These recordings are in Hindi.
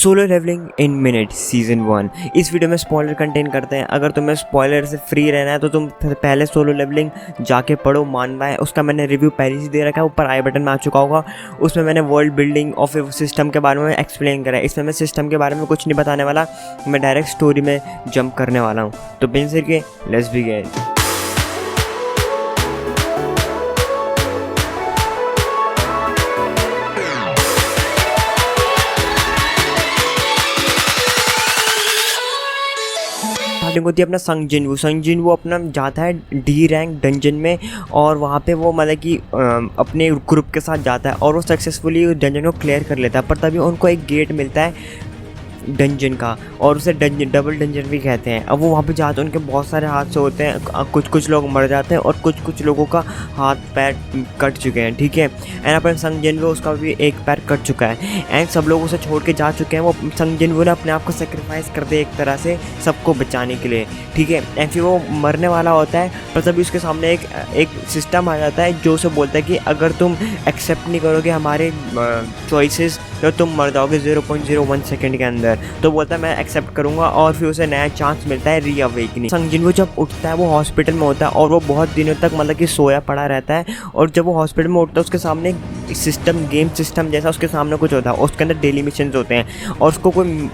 Solo Leveling in minute season 1। इस वीडियो में स्पॉइलर कंटेन करते हैं। अगर तुम्हें स्पॉइलर से फ्री रहना है तो तुम पहले सोलो लेवलिंग जाके पढ़ो, मानना है। उसका मैंने रिव्यू पहले से दे रखा है, ऊपर आई बटन में आ चुका होगा। उसमें मैंने वर्ल्ड बिल्डिंग ऑफ सिस्टम के बारे में एक्सप्लेन करा है। इसमें मैं सिस्टम के बारे में कुछ नहीं बताने वाला, मैं डायरेक्ट स्टोरी में जंप करने वाला हूँ। तो बिन सिर के लेट्स बिगिन। स्टार्टिंग होती है अपना संग जिन वो अपना जाता है डी रैंक डंजन में, और वहाँ पे वो मतलब कि अपने ग्रुप के साथ जाता है और वो सक्सेसफुली उस डंजन को क्लियर कर लेता है। पर तभी उनको एक गेट मिलता है डंजन का, और उसे डबल डंजन भी कहते हैं। अब वो वहाँ पे जाते हैं, उनके बहुत सारे हादसे होते हैं, कुछ लोग मर जाते हैं और कुछ लोगों का हाथ पैर कट चुके हैं, ठीक है। एंड अपने संग जिनवो उसका भी एक पैर कट चुका है एंड सब लोग उसे छोड़ के जा चुके हैं। वो संग जिनवो ने अपने आप को सेक्रीफाइस कर दिया एक तरह से सबको बचाने के लिए, ठीक है। एंड फिर वो मरने वाला होता है, पर तभी उसके सामने एक सिस्टम आ जाता है जो उसे बोलता है कि अगर तुम एक्सेप्ट नहीं करोगे हमारे चॉइसेस तो तुम मर जाओगे 0.01 सेकंड के अंदर। तो बोलता है मैं एक्सेप्ट करूंगा, और फिर उसे नया चांस मिलता है रीअवेकनिंग। संग जिनवो जब उठता है वो हॉस्पिटल में होता है और वो बहुत दिनों तक मतलब कि सोया पड़ा रहता है। और जब वो हॉस्पिटल में उठता है उसके सामने गेम सिस्टम जैसा उसके सामने कुछ होता है, उसके अंदर डेली मिशन होते हैं और उसको कोई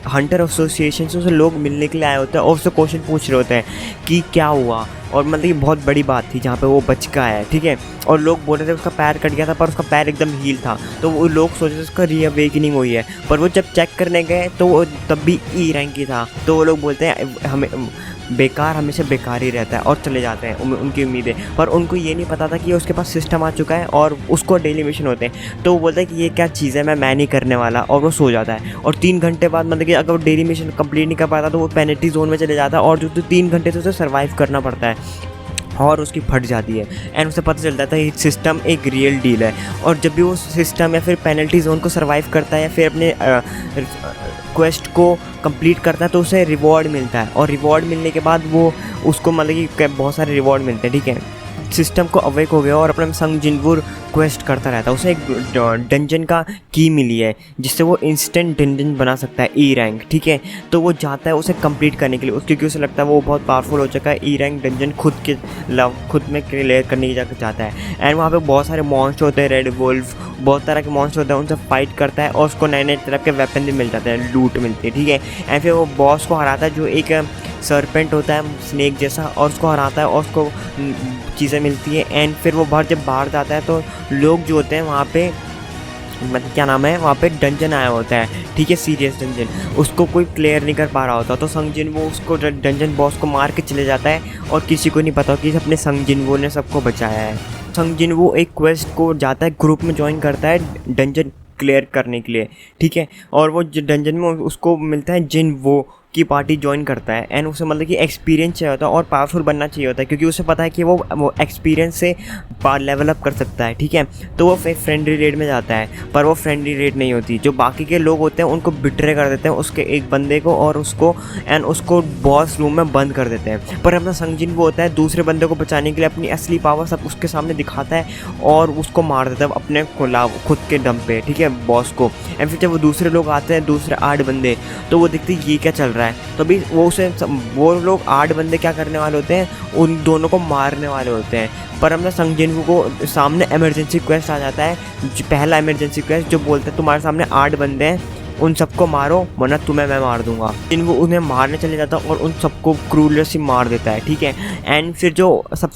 हंटर एसोसिएशन से उसे लोग मिलने के लिए आए होते हैं और उससे क्वेश्चन पूछ रहे होते हैं कि क्या हुआ। और मतलब ये बहुत बड़ी बात थी जहाँ पे वो बच का है, ठीक है। और लोग बोल रहे थे उसका पैर कट गया था पर उसका पैर एकदम हील था, तो वो लोग सोच रहे थे उसका रीअवेकनिंग हुई है। पर वो जब चेक करने गए तो वो तब भी ई रैंक की था। तो वो लोग बोलते हैं हमें बेकार हमेशा बेकार ही रहता है और चले जाते हैं उनकी उम्मीदें। पर उनको ये नहीं पता था कि उसके पास सिस्टम आ चुका है और उसको डेली मिशन होते हैं। तो वो बोलता है कि ये क्या चीज़ है, मैं नहीं करने वाला, और वो सो जाता है। और 3 घंटे बाद मतलब कि अगर वो डेली मिशन कंप्लीट नहीं कर पाता तो वो पेनल्टी जोन में चले जाता है, और जो 3 घंटे से उसे सर्वाइव करना पड़ता है और उसकी फट जाती है। एंड उसे पता चलता था ये सिस्टम एक रियल डील है। और जब भी वो सिस्टम या फिर पेनल्टी जोन को सर्वाइव करता है या फिर अपने क्वेस्ट को कंप्लीट करता है तो उसे रिवॉर्ड मिलता है, और रिवॉर्ड मिलने के बाद वो उसको मतलब कि बहुत सारे रिवॉर्ड मिलते हैं, ठीक है। सिस्टम को अवेक हो गया और अपना संग जिनवो क्वेस्ट करता रहता है। उसे एक डंजन का की मिली है जिससे वो इंस्टेंट डंजन बना सकता है ई रैंक, ठीक है। तो वो जाता है उसे कंप्लीट करने के लिए, क्योंकि उसे लगता है वो बहुत पावरफुल हो चुका है। ई रैंक डंजन खुद में क्लियर करने की जाता है। एंड वहाँ पे बहुत सारे मॉन्स्टर होते हैं, रेड वुल्फ, बहुत तरह के मॉन्स्टर होते हैं, उनसे फाइट करता है और उसको नए तरह के वेपन भी मिल जाते हैं, लूट मिलती है, ठीक है। एंड फिर वो बॉस को हराता है जो एक सरपेंट होता है स्नेक जैसा, और उसको हराता है और उसको चीज़ें मिलती है। एंड फिर वो जब बाहर जाता है तो लोग जो होते हैं वहाँ पे मतलब क्या नाम है, वहाँ पे डंजन आया होता है, ठीक है, सीरियस डंजन, उसको कोई क्लियर नहीं कर पा रहा होता। तो संग जिनवो उसको डंजन बॉस को मार के चले जाता है और किसी को नहीं पता कि अपने संग जिनवो ने सबको बचाया है। संग जिनवो एक क्वेस्ट को जाता है, ग्रुप में ज्वाइन करता है डंजन क्लियर करने के लिए, ठीक है। और वो डंजन में उसको मिलता है जिनवो की पार्टी ज्वाइन करता है। एंड उसे मतलब कि एक्सपीरियंस चाहिए होता है और पावरफुल बनना चाहिए होता है, क्योंकि उसे पता है कि वो एक्सपीरियंस से लेवल अप कर सकता है, ठीक है। तो वो फ्रेंडली रेड में जाता है, पर वो फ्रेंडली रेड नहीं होती। जो बाकी के लोग होते हैं उनको बिट्रे कर देते हैं, उसके एक बंदे को और उसको बॉस रूम में बंद कर देते हैं। पर अपना संग जिनवो होता है दूसरे बंदे को बचाने के लिए अपनी असली पावर सब उसके सामने दिखाता है और उसको मार देता है अपने खुद के दम पे, ठीक है, बॉस को। एंड फिर जब वो दूसरे लोग आते हैं, दूसरे 8 बंदे, तो वो देखते हैं ये क्या चल रहा है। तो अभी वो लोग 8 बंदे क्या करने वाले होते हैं, उन दोनों को मारने वाले होते हैं। पर हमने संग जिनवो को सामने इमरजेंसी क्वेस्ट आ जाता है, पहला इमरजेंसी क्वेस्ट जो बोलता है तुम्हारे सामने 8 बंदे हैं, उन सबको मारो वरना तुम्हें मैं मार दूंगा। जिनवो उन्हें मारने चले जाता है और उन सबको क्रूरलेसली मार देता है, ठीक है। एंड फिर जो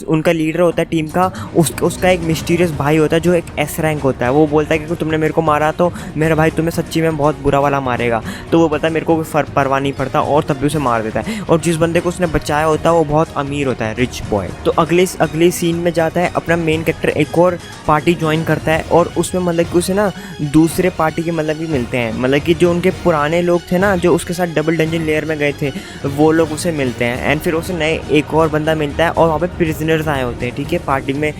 उनका लीडर होता है टीम का, उसका एक मिस्टीरियस भाई होता है जो एक एस रैंक होता है। वो बोलता है कि तुमने मेरे को मारा तो मेरा भाई तुम्हें सच्ची में बहुत बुरा वाला मारेगा। तो वो बोलता है मेरे को कोई परवाह नहीं पड़ता, और तब भी उसे मार देता है। और जिस बंदे को उसने बचाया होता है वो बहुत अमीर होता है, रिच बॉय। तो अगले सीन में जाता है, अपना मेन कैरेक्टर एक और पार्टी ज्वाइन करता है और उसमें मतलब कि उसे ना दूसरे पार्टी के मतलब भी मिलते हैं, मतलब कि जो उनके पुराने लोग थे ना जो उसके साथ डबल डंजन लेयर में गए थे, वो लोग उसे मिलते हैं। एंड फिर उसे नए एक और बंदा मिलता है और वहाँ पे प्रिजनर्स आए होते हैं, ठीक है, पार्टी में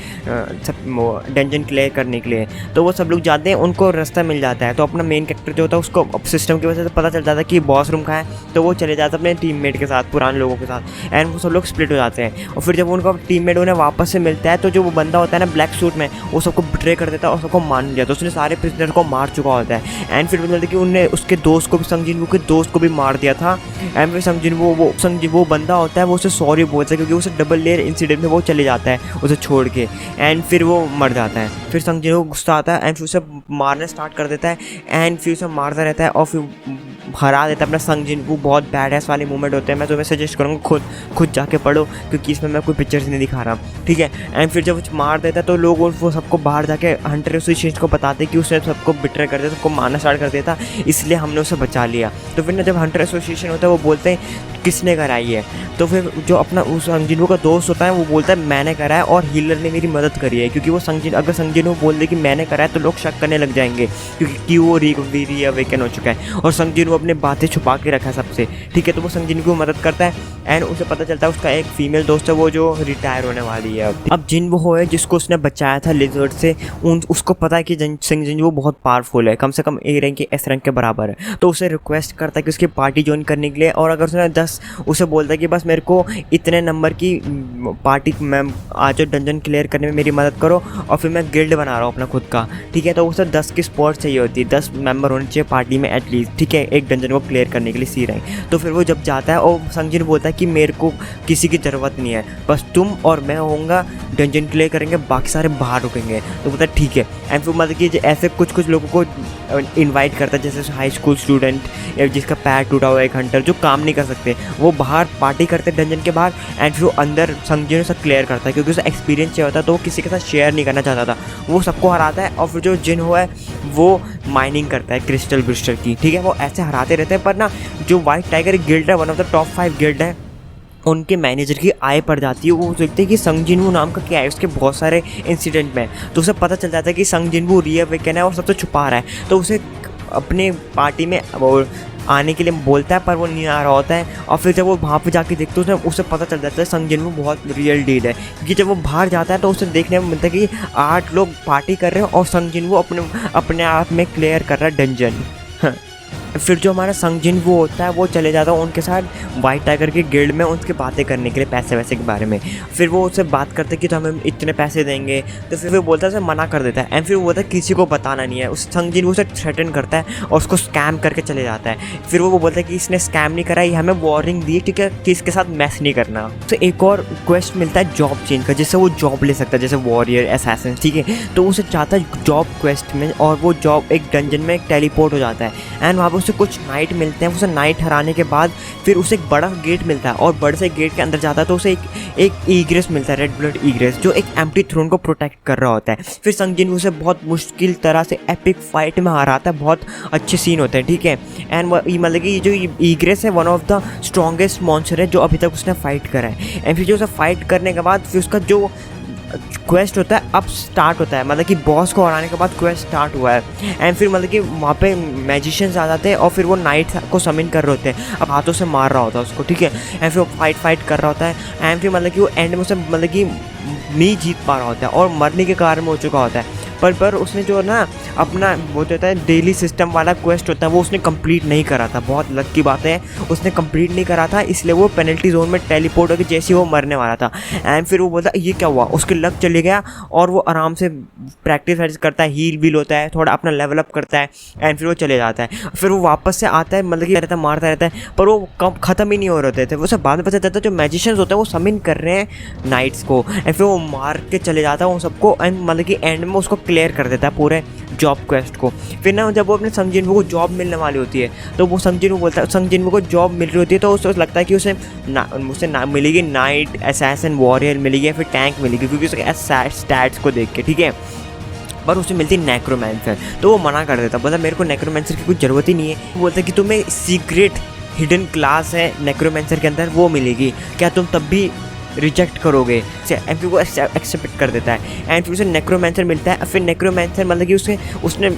सब डंजन क्लियर करने के लिए। तो वो सब लोग जाते हैं, उनको रास्ता मिल जाता है। तो अपना मेन कैरेक्टर जो होता है उसको सिस्टम की वजह से पता चल जाता है कि बॉस रूम कहाँ है, तो वो चले जाते हैं अपने टीममेट के साथ, पुराने लोगों के साथ। एंड वो सब लोग स्प्लिट हो जाते हैं। और फिर जब उनका टीममेट उन्हें वापस से मिलता है तो जो वो बंदा होता है ना ब्लैक सूट में, वो सबको बिट्रे कर देता है और सबको मान लिया। तो उसने सारे प्रिजनर को मार चुका होता है। एंड फिर बोलते कि उनने उसने उसके दोस्त को भी, संग जिन वू के दोस्त को भी मार दिया था। एंड फिर संग जिन वो बंदा होता है, वो उसे सॉरी बोलता है क्योंकि उसे डबल लेयर इंसिडेंट में वो चले जाता है उसे छोड़ के, एंड फिर वो मर जाता है। फिर संग जिन को गुस्सा आता है एंड फिर उसे मारना स्टार्ट कर देता है एंड फिर उसे मारता रहता है और फिर हरा देता है अपना संग जिन वू। बहुत बैड वाले मूवमेंट होते हैं, मैं तुम्हें सजेस्ट करूँगा खुद जाके पढ़ो क्योंकि इसमें मैं कोई पिक्चर्स नहीं दिखा रहा, ठीक है। एंड फिर जब वो मार देता है तो लोग वो सबको बाहर जाके हंटर एसोसिएशन को बताते कि उसने सबको बिट्रे कर दिया, सबको मारना स्टार्ट कर दिया था, इसलिए हमने उसे बचा लिया। तो फिर ना जब हंटर एसोसिएशन होता है वो बोलते हैं किसने कराई है, तो फिर जो अपना उस संग जिन वू का दोस्त होता है वो बोलता है मैंने करा है और हीलर ने मेरी मदद करी है, क्योंकि वो अगर संग जिन वू बोल दे कि मैंने करा है तो लोग शक करने लग जाएंगे क्योंकि वो रीअवेकन हो चुका है और संग जिन वू अपने बातें छुपा के रखा है सबसे, ठीक है। तो वो संग जिन को मदद करता है एंड उसे पता चलता है उसका एक फीमेल दोस्त है वो जो रिटायर होने वाली है। अब जिन वो है जिसको उसने बचाया था लिजर्ड से, उसको पता है कि संग जिन वो बहुत पावरफुल है, कम से कम ए रैंक के एस रैंक के बराबर है, तो उसे रिक्वेस्ट करता है कि उसकी पार्टी ज्वाइन करने के लिए। और अगर उसने 10 उसे बोलता है कि बस मेरे को इतने नंबर की पार्टी मैं आज डंजन क्लियर करने में मेरी मदद करो और फिर मैं गिल्ड बना रहा हूँ अपना खुद का, ठीक है। तो उसे 10 की स्पॉट चाहिए होती है, 10 मेंबर होने चाहिए पार्टी में एटलीस्ट, ठीक है, एक डंजन को क्लियर करने के लिए सी रैंक। तो फिर वो जब जाता है और संग जिन बोलता है कि मेरे को किसी की ज़रूरत नहीं है, बस तुम और मैं होऊंगा, डंजन क्लियर करेंगे, बाकी सारे बाहर रुकेंगे। तो बोलता है ठीक है। एंड फिर मतलब कि ऐसे कुछ लोगों को इनवाइट करता है, जैसे हाई स्कूल स्टूडेंट या जिसका पैर टूटा हुआ एक हंटर जो काम नहीं कर सकते, वो बाहर पार्टी करते डंजन के बाहर। एंड फिर वो अंदर संग जिन से क्लियर करता है क्योंकि उसे एक्सपीरियंस चाहिए होता है, तो वो किसी के साथ शेयर नहीं करना चाहता था, वो सबको हराता है। और फिर जो जिन हुआ है वो माइनिंग करता है क्रिस्टल की, ठीक है। वो ऐसे हराते रहते हैं, पर ना जो वाइट टाइगर गिल्ड है, one of the top 5 guild है, उनके मैनेजर की आय पड़ जाती है। वो देखते हैं कि संग जिन वू नाम का क्या है, उसके बहुत सारे इंसिडेंट में, तो उसे पता चल जाता है कि संग जिन वू रीअवेकन है और सबसे छुपा रहा है। तो उसे अपने पार्टी में वो आने के लिए बोलता है पर वो नहीं आ रहा होता है। और फिर जब वो वहाँ पे जाके देखते हैं उसे पता चल जाता है संग जिन वू बहुत रियल डील है, क्योंकि जब वो बाहर जाता है तो उसे देखने में मिलता है कि 8 लोग पार्टी कर रहे हैं और संग जिन वू अपने आप में क्लियर कर रहा है डंजन। फिर जो हमारा संग जिन वू होता है वो चले जाता है उनके साथ वाइट टाइगर के गिल्ड में उनकी बातें करने के लिए, पैसे वैसे के बारे में। फिर वो उससे बात करते कि तो हमें इतने पैसे देंगे, तो फिर वो बोलता है उसे मना कर देता है। एंड फिर वो बोलता है किसी को बताना नहीं है। उस संग जिन वू उसे थ्रेटन करता है और उसको स्कैम करके चले जाता है। फिर वो बोलता है कि इसने स्कैम नहीं करा, ये हमें वार्निंग दी, ठीक है, कि इसके साथ मैस नहीं करना। तो एक और क्वेस्ट मिलता है जॉब चेंज का, जिससे वो जॉब ले सकता है, जैसे वॉरियर, असैसिन, ठीक है। तो उसे चाहता है जॉब क्वेस्ट में, और वो जॉब एक डंजन में टेलीपोर्ट हो जाता है एंड वहाँ पर उसे कुछ नाइट मिलते हैं। उसे नाइट हराने के बाद फिर उसे एक बड़ा गेट मिलता है और बड़े से गेट के अंदर जाता है तो उसे एक ईग्रेस मिलता है, रेड ब्लड ईग्रेस, जो एक एम्प्टी थ्रोन को प्रोटेक्ट कर रहा होता है। फिर संग जिन उसे बहुत मुश्किल तरह से एपिक फाइट में हराता है, बहुत अच्छे सीन होते हैं, ठीक है। एंड मतलब कि जो ईग्रेस है one of the strongest monster है जो अभी तक उसने फाइट करा है। एंड फिर जो उसे फाइट करने के बाद फिर उसका जो क्वेस्ट होता है अब स्टार्ट होता है, मतलब कि बॉस को हराने के बाद क्वेस्ट स्टार्ट हुआ है। एंड फिर मतलब कि वहाँ पे मैजिशियंस आ जाते हैं और फिर वो नाइट को समिन कर रहे होते हैं, अब हाथों से मार रहा होता है उसको, ठीक है। एंड फिर वो फाइट कर रहा होता है एंड फिर मतलब कि वो एंड में उसे मतलब कि नहीं जीत पा रहा होता है और मरने के कारण में हो चुका होता है। पर उसने जो ना अपना वो होता है डेली सिस्टम वाला क्वेस्ट होता है वो उसने कंप्लीट नहीं करा था। बहुत लक की बात है, उसने कंप्लीट नहीं करा था, इसलिए वो पेनल्टी जोन में टेलीपोर्ट होकर जैसे ही वो मरने वाला था। एंड फिर वो बोलता ये क्या हुआ, उसके लक चले गया और वो आराम से प्रैक्टिस करता है, हील व्हील होता है, थोड़ा अपना लेवल अप करता है एंड फिर वो चले जाता है। फिर वो वापस से आता है, मतलब कि रहता मारता रहता है, पर वो कम ख़त्म ही नहीं हो रहे थे। वो सब बाद में पता चलता है जो मैजिशियंस होते हैं वो समिन कर रहे हैं नाइट्स को, एंड फिर वो मार के चले जाता है उन सबको एंड मतलब कि एंड में उसको क्लियर कर देता है पूरे जॉब क्वेस्ट को। फिर ना जब वो अपने संग जिन वू को जॉब मिलने वाली होती है तो वो संग जिन वू बोलता है, संग जिन वू को जॉब मिल रही होती है तो उसे लगता है कि उसे मिलेगी नाइट असैसिन वॉरियर मिलेगी या फिर टैंक मिलेगी, क्योंकि उसके स्टैट्स को देख के, ठीक है। पर उसे मिलती नेक्रोमैंसर, तो वो मना कर देता, बोलता मेरे को नेक्रोमैंसर की कोई ज़रूरत ही नहीं है। वो बोलता कि तुम्हें सीक्रेट हिडन क्लास है नेक्रोमैंसर के अंदर, वो मिलेगी, क्या तुम तब भी रिजेक्ट करोगे? एंड फिर वो एक्सेप्ट कर देता है एंड फिर उसे नेक्रोमैंसर मिलता है। फिर नेक्रोमैंसर मतलब कि उसने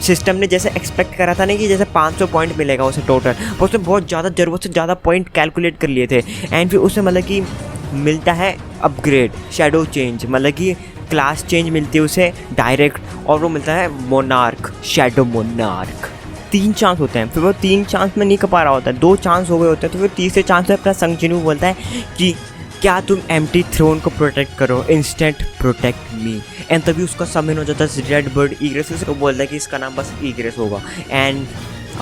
सिस्टम ने जैसे एक्सपेक्ट करा था नहीं कि जैसे 500 पॉइंट मिलेगा उसे टोटल, पर उसने बहुत ज़्यादा ज़रूरत से ज़्यादा पॉइंट कैलकुलेट कर लिए थे। एंड फिर उसे मतलब कि मिलता है अपग्रेड, शैडो चेंज, मतलब कि क्लास चेंज मिलती है उसे डायरेक्ट, और वो मिलता है मोनार्क, शैडो मोनार्क। 3 चांस होते हैं, फिर वो 3 चांस में नहीं कर पा रहा होता है, 2 चांस हो गए होते हैं, तो फिर तीसरे चांस में अपना संग जिन वू बोलता है कि क्या तुम एम्प्टी थ्रोन को प्रोटेक्ट करो, इंस्टेंट प्रोटेक्ट मी। एंड तभी उसका समिन हो जाता है रेड बर्ड ईग्रेस, तो बोलता है कि इसका नाम बस ईग्रेस होगा। एंड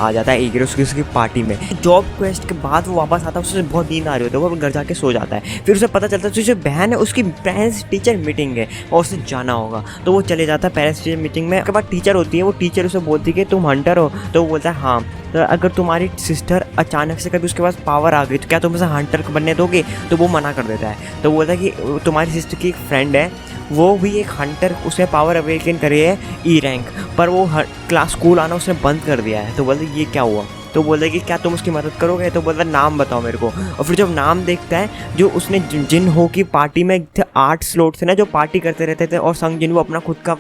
आ जाता है एक उसकी पार्टी में। जॉब क्वेस्ट के बाद वो वापस आता है, उससे बहुत नींद आ रही होती है, वो घर जाके सो जाता है। फिर उसे पता चलता है जो बहन है उसकी पेरेंट्स टीचर मीटिंग है और उसे जाना होगा, तो वो चले जाता है पेरेंट्स टीचर मीटिंग में। उसके बाद टीचर होती है, वो टीचर उसे बोलती है कि तुम हंटर हो, तो वो बोलता है हाँ। तो अगर तुम्हारी सिस्टर अचानक से कभी उसके पास पावर आ गई तो क्या तुम उसे हंटर बनने दोगे? तो वो मना कर देता है। तो बोलता है कि तुम्हारी सिस्टर की एक फ्रेंड है, वो भी एक हंटर, उसने पावर अवेकन करी है ई रैंक, पर वो क्लास स्कूल आना उसने बंद कर दिया है। तो बोलते ये क्या हुआ? तो बोलता है कि क्या तुम उसकी मदद करोगे? तो बोलता है नाम बताओ मेरे को। और फिर जब नाम देखता है, जो उसने जिन हो की पार्टी में थे 8 स्लॉट थे ना, जो पार्टी करते रहते थे और संग जिन वो अपना खुद का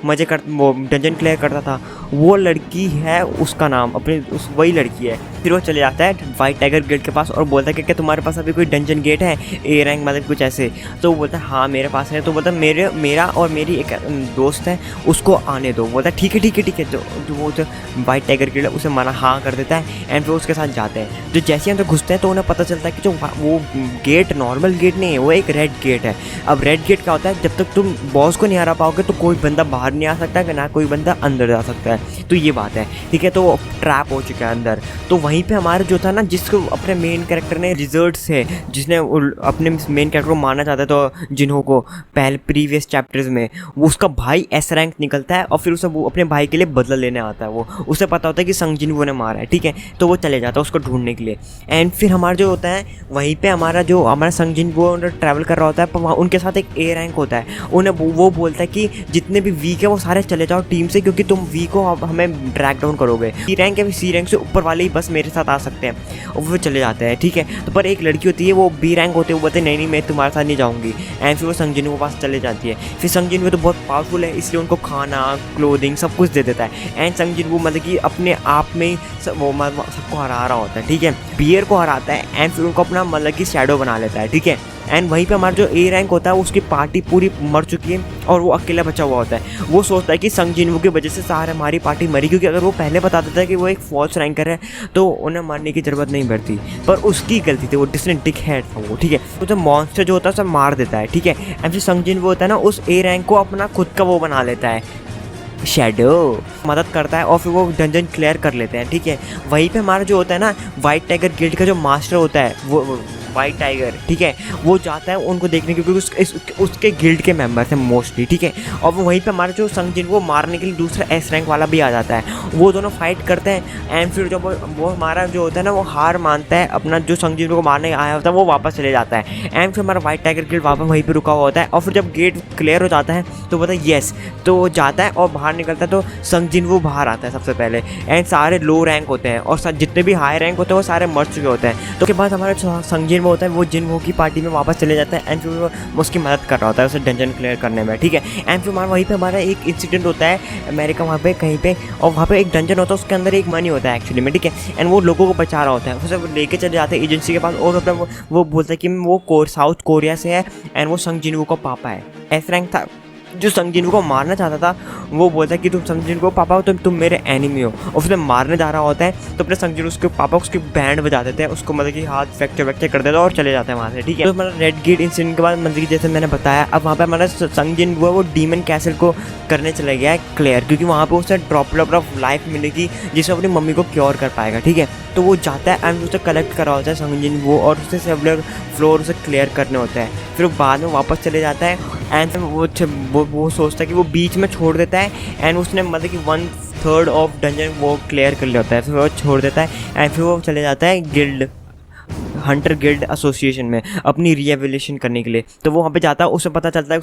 मजे कर वो डंजन क्लियर करता था, वो लड़की है, उसका नाम अपनी वही लड़की है। फिर वो चले जाता है वाइट टाइगर गेट के पास और बोलता है कि क्या तुम्हारे पास अभी कोई डंजन गेट है ए रैंक मतलब कुछ ऐसे? तो वो बोलता है हाँ मेरे पास है। तो बोलता है मेरा और मेरी एक दोस्त है, उसको आने दो। बोलता है ठीक है ठीक है ठीक है। तो वो जो वाइट टाइगर गेट है उसे मना हाँ कर देता है एंड फिर उसके साथ जाते हैं। जो जैसे अंदर घुसते हैं तो उन्हें पता चलता है कि जो वो गेट नॉर्मल गेट नहीं है, वो एक रेड गेट है। अब रेड गेट क्या होता है, जब तक तुम बॉस को नहीं हरा पाओगे तो कोई बंदा बाहर नहीं आ सकता है, ना कोई बंदा अंदर जा सकता है। तो ये बात है, ठीक है। तो वो ट्रैप हो चुका है अंदर। तो वहीं पे हमारा जो था ना, जिसको अपने मेन कैरेक्टर ने रिजर्ट से, जिसने अपने मेन कैरेक्टर को मारना चाहता है तो जिन्हों को पहले प्रीवियस चैप्टर्स में, वो उसका भाई एस रैंक निकलता है और फिर उसे वो अपने भाई के लिए बदला लेने आता है। वो उसे पता होता है कि संग जिन्हों ने मारा है, ठीक है। तो वो चले जाता है उसको ढूंढने के लिए। एंड फिर हमारा जो होता है वहीं पे हमारा संग जिन वो ट्रैवल कर रहा होता है, पर वहाँ उनके साथ एक ए रैंक होता है। उन्हें वो बोलता है कि जितने भी वीक है वो सारे चले जाओ टीम से, क्योंकि तुम वीक हो, अब हमें ड्रैग डाउन करोगे। सी रैंक या सी रैंक से ऊपर वाले ही बस मेरे साथ आ सकते हैं। और वो चले जाते हैं, ठीक है। तो पर एक लड़की होती है, वो बी रैंक होते हैं, वो बोलते नहीं मैं तुम्हारे साथ नहीं जाऊँगी। एंड फिर वो संग जिन के पास चले जाती है। फिर संग जिन वो तो बहुत पावरफुल है, इसलिए उनको खाना क्लोथिंग सब कुछ दे देता है। एंड संग जिन वो मतलब कि अपने आप में वो सबको हरा रहा होता है, ठीक है। बियर को हराता है एंड फिर उनको अपना मतलब कि शैडो बना लेता है, ठीक है। एंड वहीं पे हमारा जो ए रैंक होता है उसकी पार्टी पूरी मर चुकी है और वो अकेला बचा हुआ होता है। वो सोचता है कि संग जिनवू की वजह से सारे हमारी पार्टी मरी, क्योंकि अगर वो पहले बता देता है कि वो एक फॉल्स रैंकर है तो उन्हें मारने की ज़रूरत नहीं पड़ती। पर उसकी गलती थी, वो डिस्ने डिक हेड था वो, ठीक है। तो जो मॉन्स्टर जो होता है उसे मार देता है, ठीक है। एंड फिर संग जिनवू होता है ना, उस ए रैंक को अपना खुद का वो बना लेता है, शैडो मदद करता है और फिर वो डंजन क्लियर कर लेते हैं, ठीक है। वहीं पे हमारा जो होता है ना, वाइट टाइगर गिल्ड का जो मास्टर होता है, वो वाइट टाइगर, ठीक है, वो जाता है उनको देखने, क्योंकि उसके गिल्ड के मेंबर्स हैं मोस्टली, ठीक है। और वो वहीं पे हमारा जो संग जिन वो मारने के लिए दूसरा एस रैंक वाला भी आ जाता है। वो दोनों फाइट करते हैं एंड फिर जब वो हमारा जो होता है ना, वो हार मानता है, अपना जो संग जिन को मारने आया होता है वो वापस चले जाता है। एंड फिर हमारा वाइट टाइगर गिल्ड वापस वहीं पर रुका हुआ होता है। और फिर जब गेट क्लियर हो जाता है तो बोलता है येस, तो वो जाता है और बाहर निकलता है। तो संग जिन वो बाहर आता है सबसे पहले एंड सारे लो रैंक होते हैं और जितने भी हाई रैंक होते हैं वो सारे मर चुके होते हैं। तो उसके बाद हमारा संग जिन वो होता है, वो जिन की पार्टी में वापस चले जाता है एंड फिर वो उसकी मदद कर रहा होता है उसे डंजन क्लियर करने में, ठीक है। एंड फिर वहीं पे हमारा एक इंसिडेंट होता है अमेरिका वहाँ पे कहीं पे, और वहाँ पे एक डंजन होता है, उसके अंदर एक मनी होता है एक्चुअली में, ठीक है। एंड वो लोगों को बचा रहा होता है, उसे लेके चले जाते हैं एजेंसी के पास और अपना वो बोलता है कि वो साउथ कोरिया से है एंड वो संग जिनवू का पापा है। एस रैंक था जो संग जिनवू को मारना चाहता था, वो बोलता है कि तुम संग जिनवू को पापा हो, तुम मेरे एनिमी हो। और फिर मारने जा रहा होता है तो अपने संग जिनवू उसके पापा उसकी बैंड बजा देते हैं, उसको मतलब कि हाथ फ्रैक्चर कर देते हैं और चले जाते हैं वहाँ से, ठीक है। तो हमारा रेड गेट इंसिडेंट के बाद मतलब कि जैसे मैंने बताया, अब वहाँ पे हमारा संग जिनवू है वो डीमन कैसल को करने चला गया है क्लियर, क्योंकि वहाँ पे उसे ड्रॉपलेट ऑफ लाइफ मिलेगी जिससे अपनी मम्मी को क्योर कर पाएगा, ठीक है। तो वो जाता है एंड उसे कलेक्ट करा होता है संग जिनवू और उससे सेवरल फ्लोर उसे क्लियर करने होता है। फिर वो बाद में वापस चले जाता है एंड वो सोचता है कि वो बीच में छोड़ देता है एंड उसने मतलब कि 1/3 ऑफ डंजन वो क्लियर कर लिया होता है। फिर वो छोड़ देता है एंड फिर वो चले जाता है गिल्ड हंटर गिल्ड एसोसिएशन में अपनी रीएवोल्यूशन करने के लिए। तो वो वहाँ पे जाता है, उसे पता चलता है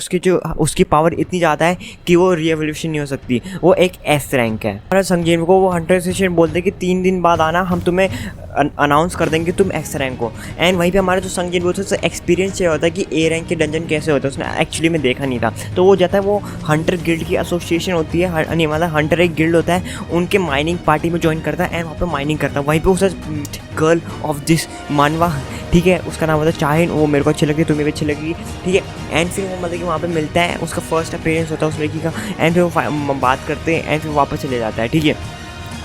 उसकी पावर इतनी ज़्यादा है कि वो रीएवोल्यूशन नहीं हो सकती, वो एक एस रैंक है। और संजीव को वो हंटर एसोसिएशन बोलते हैं कि 3 दिन बाद आना, हम तुम्हें अनाउंस कर देंगे तुम एक्स रैंक को। एंड वहीं पे हमारा जो संजीव वो उससे एक्सपीरियंस चाहिए होता है कि ए रैंक के डंजन कैसे होते हैं, उसने एक्चुअली में देखा नहीं था। तो वो जाता है, वो हंटर गिल्ड की एसोसिएशन होती है, नहीं मतलब हंटर एक गिल्ड होता है, उनके माइनिंग पार्टी में ज्वाइन करता है एंड वहाँ पर माइनिंग करता है। वहीं पर उसे गर्ल ऑफ दिस मानवा, ठीक है, उसका नाम होता है चाहिन, वो मेरे को अच्छी लगी, तुम्हें भी अच्छी लगी, ठीक है। एंड फिर वो मतलब कि वहाँ पे मिलता है, उसका फर्स्ट अपीयरेंस होता है उस लड़की का एंड फिर वो बात करते हैं एंड फिर वापस चले जाता है, ठीक है।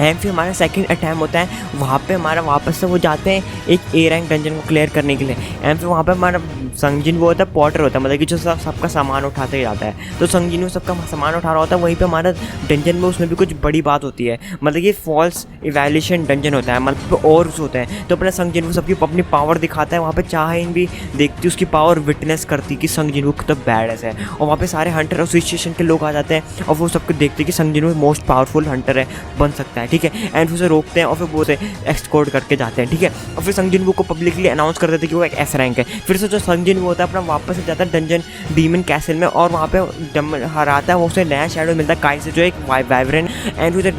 एंड फिर हमारा सेकंड अटैम्प्ट होता है, वहाँ पे हमारा वापस से वो जाते हैं एक ए रैंक डंजन को क्लियर करने के लिए। एंड फिर वहाँ पे हमारा संगजिन वो होता है पॉटर होता है, मतलब कि जो सबका सामान उठाते जाता है। तो संगजिन वो सबका सामान उठा रहा होता है, वहीं पे हमारा डंजन में उसमें भी कुछ बड़ी बात होती है, मतलब कि फॉल्स इवैल्यूएशन डंजन होता है, मतलब और होते हैं। तो अपना संगजिन वो सबकी अपनी पावर दिखाता है, वहाँ पे चाहेन भी देखती उसकी पावर विटनेस करती कि संगजिन वो कितना बैडएस है। और वहाँ पे सारे हंटर एसोसिएशन के लोग आ जाते हैं और वो सबको देखते हैं कि संगजिन वो मोस्ट पावरफुल हंटर है, बन सकता है, ठीक है। एंड फिर उसे रोकते हैं और फिर वो उसे एक्सकोर्ट करके जाते हैं, ठीक है। और फिर संगजिन वो को पब्लिकली अनाउंस कर देते हैं कि वो एक एस रैंक है। फिर से जो संगजिन वो होता है अपना वापस से जाता है डंजन डीमन कैसल में और वहाँ पे हराता है, वो उसे नया शैडो मिलता है काई से जो एक वाइब्रेंट, एंड उसे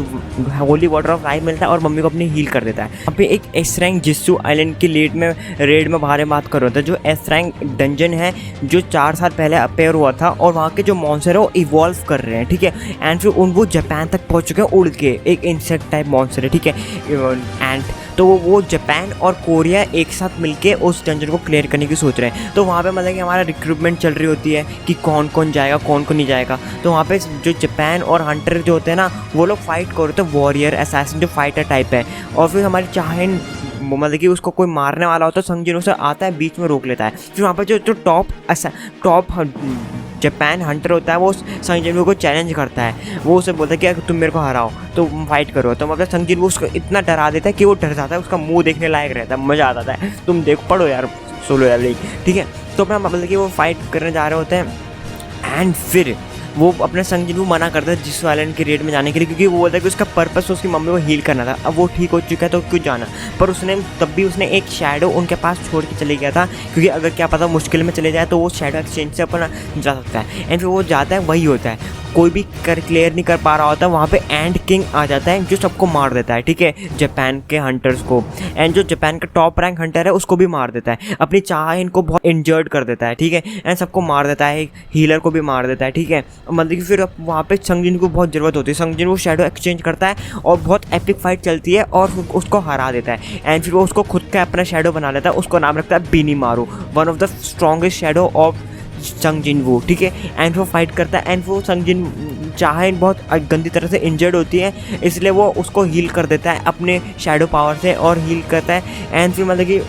होली वाटर ऑफ लाइफ मिलता है और मम्मी को अपनी हील कर देता है। वहाँ पे एक एस रैंक जिस्सू आइलैंड की रेड में बाहर बात कर रहा था, जो एस रैंक डंजन है जो 4 साल पहले अपेयर हुआ था, और वहाँ के जो मॉन्स्टर है वो इवॉल्व कर रहे हैं, ठीक है। एंड फिर वो जापान तक पहुँच चुके हैं उड़ के, एक इंसेक्ट टाइप मॉन्स्टर है, ठीक है, एंड तो वो जापान और कोरिया एक साथ मिलके उस डंजन को क्लियर करने की सोच रहे हैं। तो वहाँ पे मतलब कि हमारा रिक्रूटमेंट चल रही होती है कि कौन कौन जाएगा कौन कौन नहीं जाएगा। तो वहाँ पे जो जापान और हंटर जो होते हैं ना, वो लोग फाइट कर रहे थे, वॉरियर असैसिन जो फाइटर टाइप है। और फिर हमारी चाहेन मतलब कि उसको कोई मारने वाला होता है, संगजिन उसे आता है बीच में रोक लेता है। फिर वहाँ पर जो टॉप जापान हंटर होता है वो संगजिन को चैलेंज करता है, वो उसे बोलता है कि अगर तुम मेरे को हराओ तो फाइट करो। तो मतलब संगजिन वो उसको इतना डरा देता है कि वो डर जाता है, उसका मुंह देखने लायक रहता है, मज़ा आ जाता है। तुम देखो, पढ़ो यार सोलो लेवलिंग, ठीक है। तो अपना मतलब कि वो फाइट करने जा रहे होते हैं एंड फिर वो अपने संगजिन को मना करता है जिस आइलैंड की रेड में जाने के लिए, क्योंकि वो बोलता है कि उसका पर्पस उसकी मम्मी को हील करना था। अब वो ठीक हो चुका है तो क्यों जाना, पर उसने तब भी उसने एक शैडो उनके पास छोड़ के चले गया था, क्योंकि अगर क्या पता मुश्किल में चले जाए तो वो शैडो एक्सचेंज से अपना जा सकता है। एंड फिर वो जाता है, वही होता है कोई भी क्लियर नहीं कर पा रहा होता, वहाँ पे एंड किंग आ जाता है जो सबको मार देता है, ठीक है, जापान के हंटर्स को। एंड जो जापान का टॉप रैंक हंटर है उसको भी मार देता है, अपनी चाहेन को बहुत इंजर्ड कर देता है, ठीक है। एंड सबको मार देता है, हीलर को भी मार देता है, ठीक है। मतलब कि फिर वहाँ पे संगजिन को बहुत ज़रूरत होती है, संगजिन वो शैडो एक्सचेंज करता है और बहुत एपिक फाइट चलती है और उसको हरा देता है। एंड फिर वो उसको खुद का अपना शैडो बना लेता है, उसको नाम रखता है बीनी मारू, one of the strongest shadow of Sungjin वो, ठीक है। एंड वो फाइट करता है एंड वो संगजिन चाहेन बहुत गंदी तरह से इंजर्ड होती है, इसलिए वो उसको हील कर देता है अपने शैडो पावर से और हील करता है। एंड फिर मतलब कि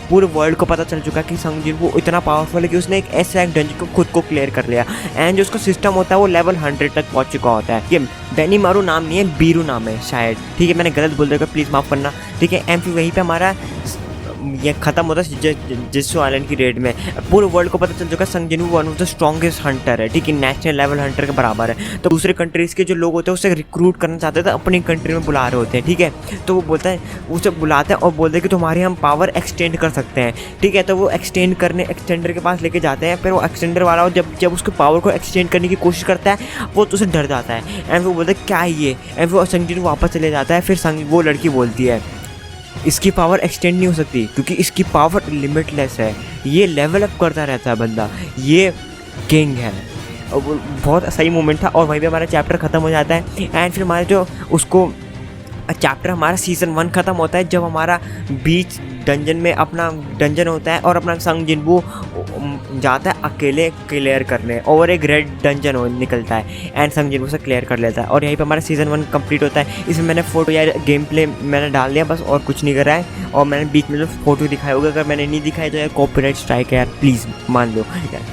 पूरे वर्ल्ड को पता चल चुका है कि संगजिन वो इतना पावरफुल है कि उसने एक एस रैंक डंजन को खुद को क्लियर कर लिया। एंड जो उसका सिस्टम होता है वो लेवल 100 तक पहुंच चुका होता है। ये बेनी मारू नाम नहीं है, बीरू नाम है शायद, ठीक है, मैंने गलत बोल दिया, प्लीज़ माफ़ करना, ठीक है। एंड फिर वहीं पर हमारा ये ख़त्म होता है जिस्सू आइलैंड की रेड में। पूरे वर्ल्ड को पता चल चुका है Sungjin one of the strongest hunter है, ठीक है, नेशनल लेवल हंटर के बराबर है। तो दूसरे कंट्रीज़ के जो लोग होते हैं उसे रिक्रूट करना चाहते थे, अपनी कंट्री में बुला रहे होते हैं, ठीक है। तो वो बोलता है, उसे बुलाते हैं और बोलते हैं कि तुम्हारी हम पावर एक्सटेंड कर सकते हैं, ठीक है। तो वो एक्सटेंडर के पास लेके जाते हैं, फिर वो एक्सटेंडर वाला जब उसकी पावर को एक्सटेंड करने की कोशिश करता है वो तो उसे डर जाता है। एंड वो बोलता है क्या ये, एंड वो संगजिन वापस चले जाता है। फिर वो लड़की बोलती है इसकी पावर एक्सटेंड नहीं हो सकती क्योंकि इसकी पावर लिमिटलेस है, ये लेवल अप करता रहता है बंदा, ये किंग है। और बहुत सही मोमेंट था और वहीं पे हमारा चैप्टर ख़त्म हो जाता है। एंड फिर हमारे जो उसको चैप्टर हमारा सीज़न 1 ख़त्म होता है जब हमारा बीच डंजन में अपना डंजन होता है और अपना संगजिन वो जाता है अकेले क्लियर करने और एक रेड डंजन निकलता है एंड संगजिन उसे क्लियर कर लेता है। और यहीं पे हमारा सीज़न 1 कंप्लीट होता है। इसमें मैंने फ़ोटो या गेम प्ले मैंने डाल दिया बस, और कुछ नहीं करा है। और मैंने बीच में जो फ़ोटो दिखाया होगा, अगर मैंने नहीं दिखाई तो यार कॉपीराइट स्ट्राइक है यार, प्लीज़ मान लो,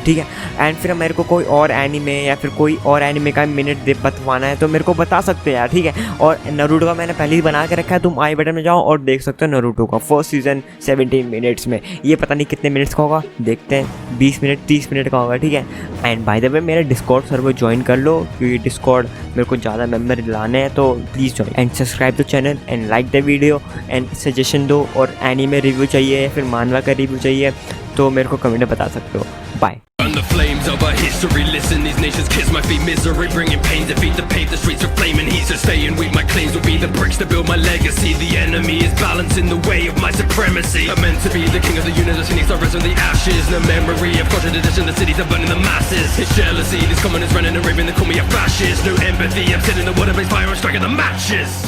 ठीक है। एंड फिर मेरे को कोई और एनीमे या फिर कोई और एनीमे का मिनट बतवाना है तो मेरे को बता सकते हैं यार, ठीक है। और नारुतो का मैंने पहले ही बना के रखा है, तुम आई बटन में जाओ और देख सकते हो नारुतो का फर्स्ट सीज़न 17 मिनट्स में। ये पता नहीं कितने मिनट्स का होगा, देखते हैं, 20 मिनट 30 मिनट का होगा, ठीक है। एंड बाय द वे मेरा डिस्कॉर्ड सर्वर ज्वाइन कर लो क्योंकि डिस्कॉर्ड मेरे को ज़्यादा मेम्बर लाने हैं, तो please join and subscribe the channel and like the video and suggestion दो। और एनीमे रिव्यू चाहिए या फिर मानवा का रिव्यू चाहिए तो मेरे को कमेंट में बता सकते हो। Bye. The flames of our history, listen, these nations kiss my feet, misery, bringing pain, defeat to pave the streets of flaming heat, so staying weak, my claims will be the bricks to build my legacy, the enemy is balancing the way of my supremacy, I'm meant to be the king of the universe, phoenix, I rise from the ashes, no memory of contradiction, the cities are burning, the masses, it's jealousy, these communists running and raving, they call me a fascist, no empathy, I'm setting the water blaze fire, I'm striking the matches.